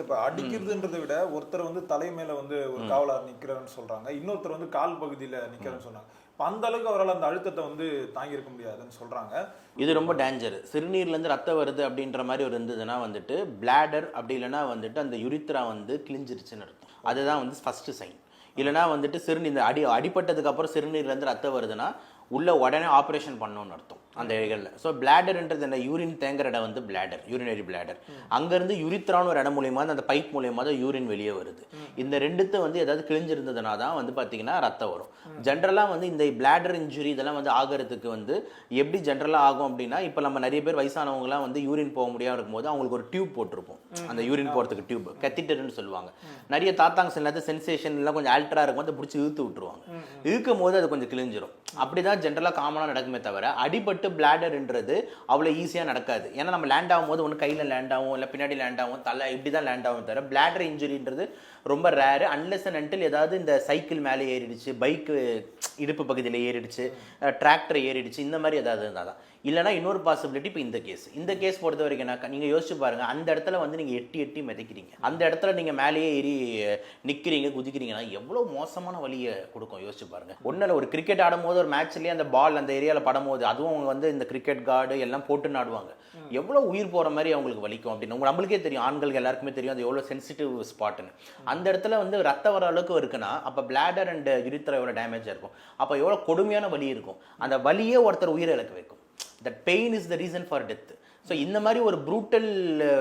இப்ப அடிக்கிறதுன்றதை விட ஒருத்தர் வந்து தலை மேல வந்து ஒரு காவலர் நிக்கிறன்னு சொல்றாங்க, இன்னொருத்தர் வந்து கால் பகுதியில நிக்கிறன்னு சொன்னாங்க. அந்த அளவுக்கு அவரால் அந்த அழுத்தத்தை வந்து தாங்கியிருக்க முடியாதுன்னு சொல்றாங்க. இது ரொம்ப டேஞ்சர். சிறுநீர்லேருந்து ரத்தம் வருது அப்படின்ற மாதிரி ஒரு இருந்ததுன்னா வந்துட்டு பிளாடர், அப்படி இல்லைன்னா வந்துட்டு அந்த யுரித்ரா வந்து கிழிஞ்சிருச்சுன்னு அர்த்தம். அதுதான் வந்து ஃபர்ஸ்ட் சைன். இல்லைனா வந்துட்டு சிறுநீர் அடிப்பட்டதுக்கு அப்புறம் சிறுநீர்லேருந்து ரத்தம் வருதுன்னா உள்ள உடனே ஆப்ரேஷன் பண்ணணும்னு அர்த்தம் அந்த இடங்களில். ஸோ பிளாடர்ன்றது என்ன, யூரின் தேங்குற இடம் வந்து பிளாடர், யூரினரி பிளாடர். அங்கேருந்து யுரித்ரான்னு ஒரு இடம் மூலியமாக அந்த பைப் மூலியமாக தான் யூரின் வெளியே வருது. இந்த ரெண்டுத்தை வந்து ஏதாவது கிழிஞ்சிருந்ததுனா தான் வந்து பார்த்தீங்கன்னா ரத்தம் வரும். ஜென்ரலாக வந்து இந்த பிளாடர் இன்ஜுரி இதெல்லாம் வந்து ஆகிறதுக்கு வந்து எப்படி ஜென்ரலாக ஆகும் அப்படின்னா, இப்போ நம்ம நிறைய பேர் வயசானவங்கலாம் வந்து யூரின் போக முடியாமல் இருக்கும்போது அவங்களுக்கு ஒரு டியூப் போட்டிருப்போம், அந்த யூரின் போகிறதுக்கு டியூப், கெத்திட்டர்னு சொல்லுவாங்க. நிறைய தாத்தாங்க சில நேரத்தில் சென்சேஷன் எல்லாம் கொஞ்சம் ஆல்ட்ரா இருக்கும், அதை பிடிச்சி இழுத்து விட்டுருவாங்க. இழுக்கும் போது அது கொஞ்சம் கிழிஞ்சிரும். அப்படிதான் ஜென்ரலாக காமனாக நடக்குமே தவிர அடிபட்டு பிளாடர்ன்றது அவ்வளோ ஈஸியாக நடக்காது. ஏன்னா நம்ம லேண்ட் ஆகும்போது ஒன்று கையில் லேண்ட் ஆகும், இல்லை பின்னாடி லேண்ட் ஆகும், தலை இப்படி தான் லேண்ட் ஆகும் தவிர பிளாடர் இன்ஜுரின்றது ரொம்ப ரேரு. அன்லெஸ் அண்ட் அன்டில் ஏதாவது இந்த சைக்கிள் மேலே ஏறிடுச்சு, பைக்கு இடுப்பு பகுதியில் ஏறிடுச்சு, டிராக்டர் ஏறிடுச்சு, இந்த மாதிரி ஏதாவது இருந்தால் தான். இல்லைனா இன்னொரு பாசிபிலிட்டி இப்போ இந்த கேஸ் பொறுத்த வரைக்கும் நீங்கள் யோசிச்சு பாருங்கள், அந்த இடத்துல வந்து நீங்கள் எட்டி மிதக்கிறீங்க, அந்த இடத்துல நீங்கள் மேலேயே ஏறி நிற்கிறீங்க, குதிக்கிறீங்கன்னா எவ்வளோ மோசமான வலியை கொடுக்கும் யோசிச்சு பாருங்கள். ஒன்றில் ஒரு கிரிக்கெட் ஆடும்போது ஒரு மேட்ச்லேயே அந்த பால் அந்த ஏரியாவில் படும்போது, அதுவும் அவங்க வந்து இந்த கிரிக்கெட் கார்டு எல்லாம் போட்டுன்னு ஆடுவாங்க, எவ்வளோ உயிர் போகிற மாதிரி அவங்களுக்கு வலிக்கும் அப்படின்னு நம்மளுக்கே தெரியும், ஆண்களுக்கு எல்லாருக்குமே தெரியும் அது எவ்வளோ சென்சிட்டிவ் ஸ்பாட்டுன்னு. அந்த இடத்துல வந்து ரத்தம் வர அளவுக்கு இருக்குன்னா அப்போ பிளாடர் அண்ட் யுரித்ரா எவ்வளோ டேமேஜாக இருக்கும், அப்போ எவ்வளோ கொடுமையான வலி இருக்கும். அந்த வலியே ஒருத்தர் உயிரை இழக்க வைக்கும். That pain is the reason for death. So இந்த மாதிரி ஒரு ப்ரூட்டல்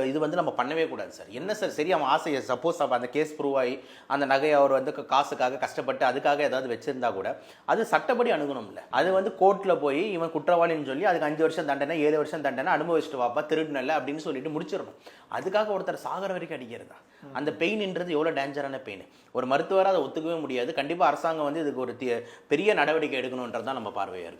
இது வந்து நம்ம பண்ணவே கூடாது சார். என்ன சார் சரி, அவன் ஆசையை சப்போஸ் அப்போ அந்த கேஸ் ப்ரூவ் ஆகி அந்த நகையை அவர் வந்து காசுக்காக கஷ்டப்பட்டு அதுக்காக ஏதாவது வச்சிருந்தா கூட அது சட்டப்படி அணுகணும் இல்லை. அது வந்து கோர்ட்டில் போய் இவன் குற்றவாளின்னு சொல்லி அதுக்கு 5 வருஷம் தண்டனை 7 வருஷம் தண்டனை அனுபவிச்சுட்டு வாப்பா திருடுனல்ல அப்படின்னு சொல்லிட்டு முடிச்சிடணும். அதுக்காக ஒருத்தர் சாகர வரைக்கும் அடிக்கிறதா? அந்த பெயின்ன்றது எவ்வளோ டேஞ்சரான பெயின். ஒரு மருத்துவராக அதை ஒத்துக்கவே முடியாது. கண்டிப்பாக அரசாங்கம் வந்து இதுக்கு ஒரு பெரிய நடவடிக்கை எடுக்கணுன்றது தான் நம்ம பார்வையாக இருக்குது.